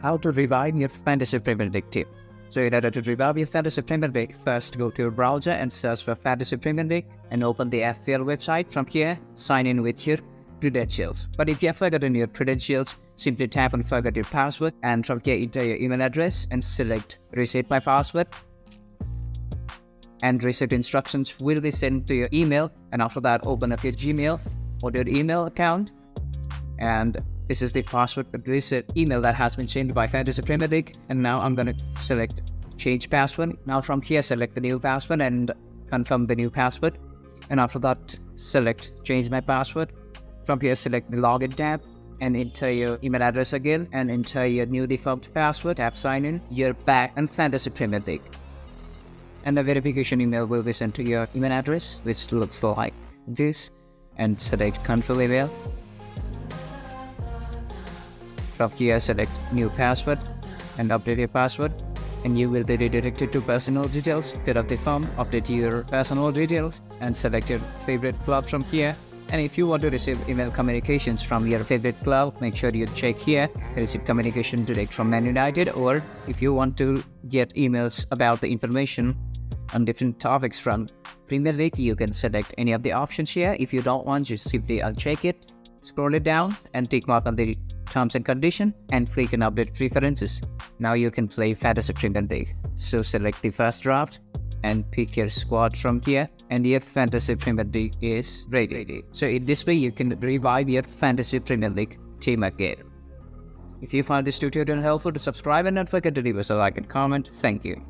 how to revive your Fantasy Premier League team. So in order to revive your Fantasy Premier League, first go to your browser and search for Fantasy Premier League and open the FPL website. From here, sign in with your credentials. But if you have forgotten your credentials, simply tap on forget your password, and from here enter your email address and select reset my password. And reset instructions will be sent to your email, and after that open up your Gmail or your email account, and this is the password reset email that has been changed by Fantasy Premier League. And now I'm going to select change password. Now from here select the new password and confirm the new password, and after that select change my password. From here select the login tab and enter your email address again and enter your new default password. Tap sign in. You're back in Fantasy Premier League, and the verification email will be sent to your email address, which looks like this, and select confirm email. From here select new password and update your password, and you will be redirected to personal details. Fill up the form, update your personal details, and select your favorite club from here. And if you want to receive email communications from your favorite club, make sure you check here, receive communication direct from Man United. Or if you want to get emails about the information on different topics from Premier League, you can select any of the options here. If you don't want, just simply uncheck it, scroll it down, and tick mark on the terms and condition, and click on update preferences. Now you can play Fantasy Premier League. So select the first draft and pick your squad from here, and your Fantasy Premier League is ready. So in this way you can revive your Fantasy Premier League team again. If you found this tutorial helpful, to subscribe and not forget to leave us a like and comment. Thank you.